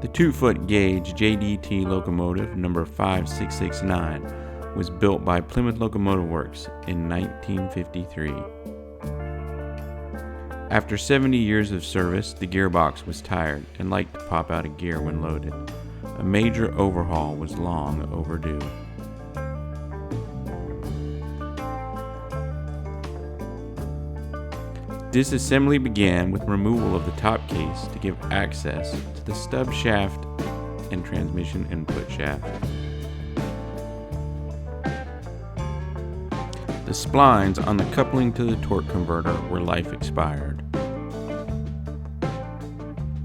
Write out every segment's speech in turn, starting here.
The 2-foot gauge JDT locomotive number 5669 was built by Plymouth Locomotive Works in 1953. After 70 years of service, the gearbox was tired and liked to pop out a gear when loaded. A major overhaul was long overdue. Disassembly began with removal of the top case to give access to the stub shaft and transmission input shaft. The splines on the coupling to the torque converter were life expired.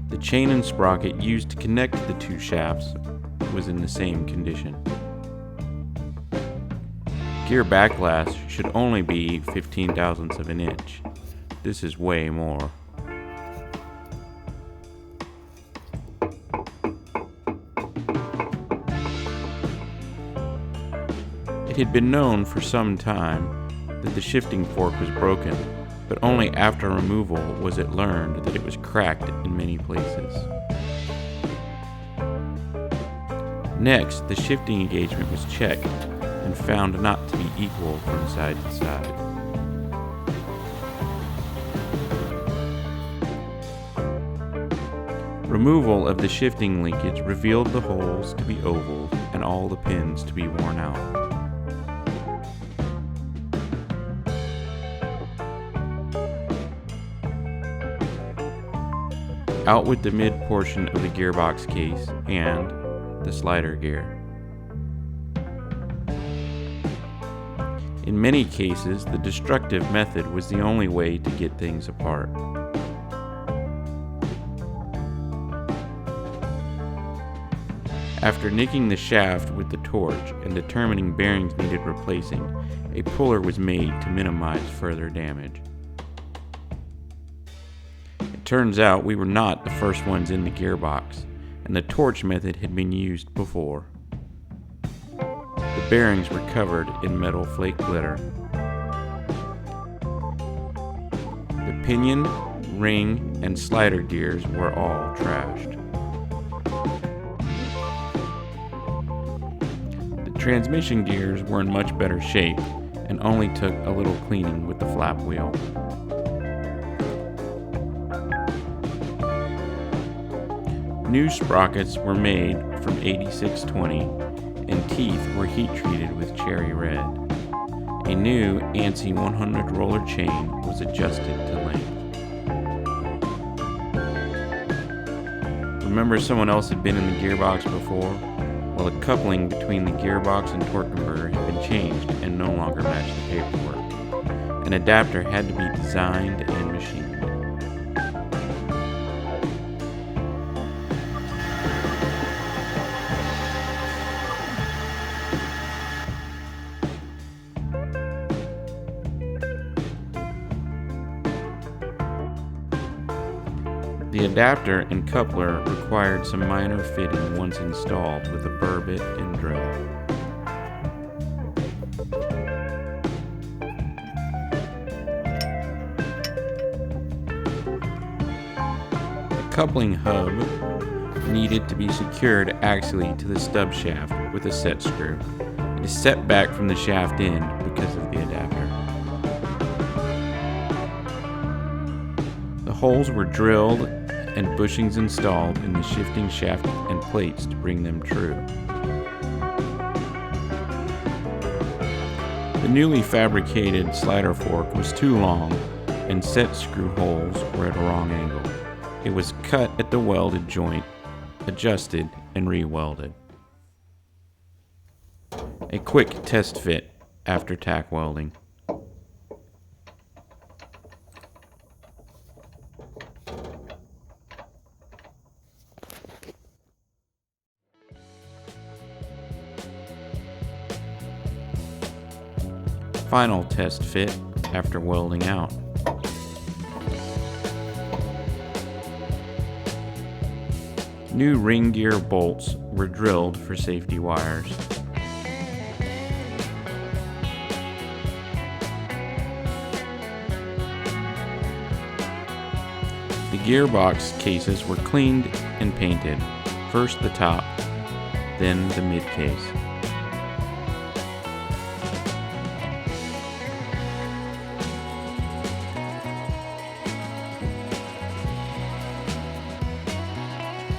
The chain and sprocket used to connect the two shafts was in the same condition. Gear backlash should only be 15 thousandths of an inch. This is way more. It had been known for some time that the shifting fork was broken, but only after removal was it learned that it was cracked in many places. Next, the shifting engagement was checked and found not to be equal from side to side. Removal of the shifting linkage revealed the holes to be oval and all the pins to be worn out. Out with the mid portion of the gearbox case and the slider gear. In many cases, the destructive method was the only way to get things apart. After nicking the shaft with the torch and determining bearings needed replacing, a puller was made to minimize further damage. It turns out we were not the first ones in the gearbox, and the torch method had been used before. The bearings were covered in metal flake glitter. The pinion, ring, and slider gears were all trashed. Transmission gears were in much better shape and only took a little cleaning with the flap wheel. New sprockets were made from 8620 and teeth were heat treated with cherry red. A new ANSI 100 roller chain was adjusted to length. Remember someone else had been in the gearbox before? Well, the coupling between the gearbox and torque converter had been changed and no longer matched the paperwork. An adapter had to be designed and machined. The adapter and coupler required some minor fitting once installed with a burr bit and drill. The coupling hub needed to be secured axially to the stub shaft with a set screw. It is set back from the shaft end because of the adapter. The holes were drilled and bushings installed in the shifting shaft and plates to bring them true. The newly fabricated slider fork was too long and set screw holes were at a wrong angle. It was cut at the welded joint, adjusted, and re-welded. A quick test fit after tack welding. Final test fit after welding out. New ring gear bolts were drilled for safety wires. The gearbox cases were cleaned and painted first the top, then the mid case.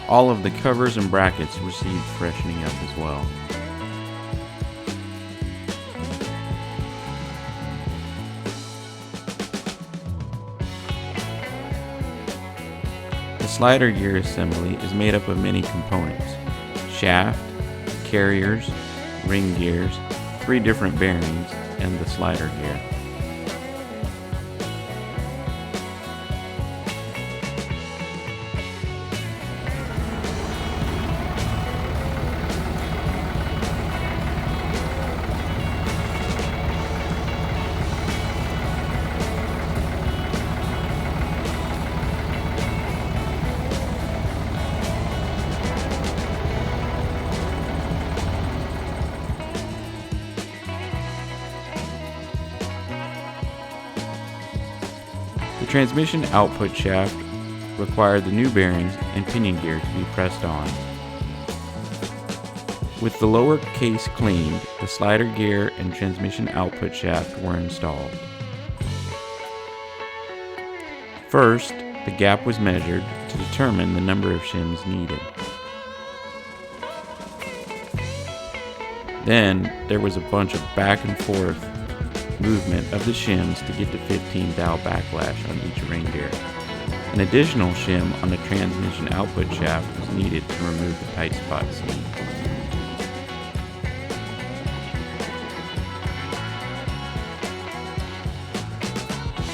All of the covers and brackets received freshening up as well. The slider gear assembly is made up of many components: shaft, carriers, ring gears, 3 different bearings, and the slider gear. The transmission output shaft required the new bearings and pinion gear to be pressed on. With the lower case cleaned, the slider gear and transmission output shaft were installed. First, the gap was measured to determine the number of shims needed. Then, there was a bunch of back and forth movement of the shims to get to 15 thou backlash on each ring gear. An additional shim on the transmission output shaft was needed to remove the tight spot seam.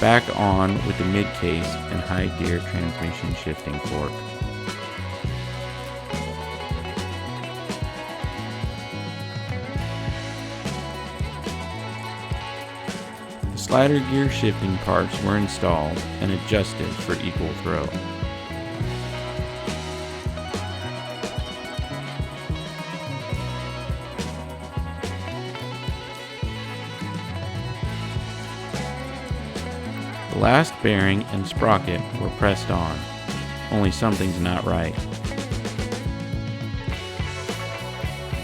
Back on with the mid case and high gear transmission shifting fork. Slider gear shifting parts were installed and adjusted for equal throw. The last bearing and sprocket were pressed on, only something's not right.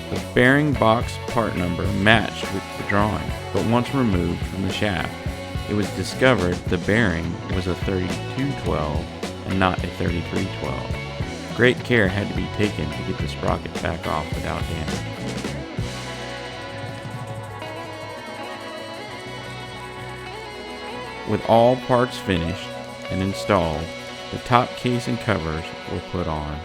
The bearing box part number matched with the drawing, but once removed from the shaft, it was discovered the bearing was a 3212 and not a 3312. Great care had to be taken to get the sprocket back off without damage. With all parts finished and installed, the top case and covers were put on.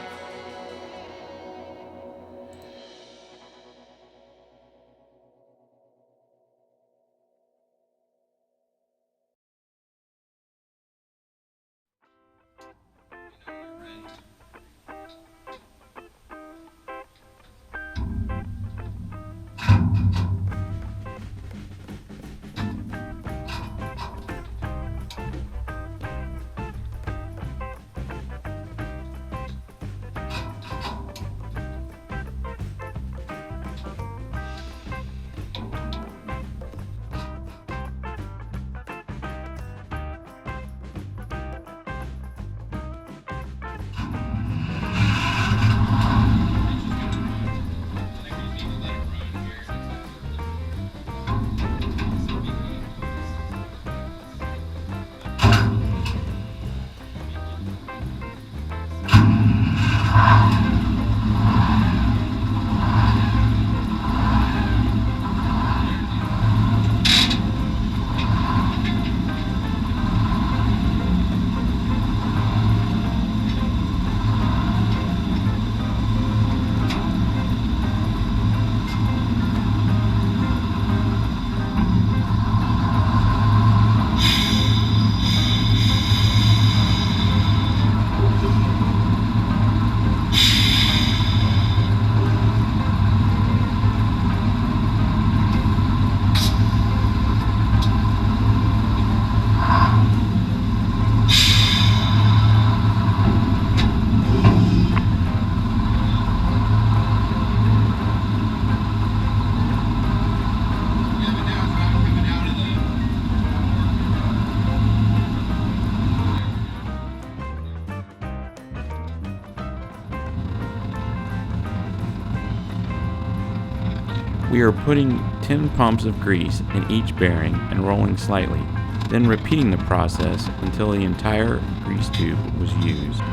We are putting 10 pumps of grease in each bearing and rolling slightly, then repeating the process until the entire grease tube was used.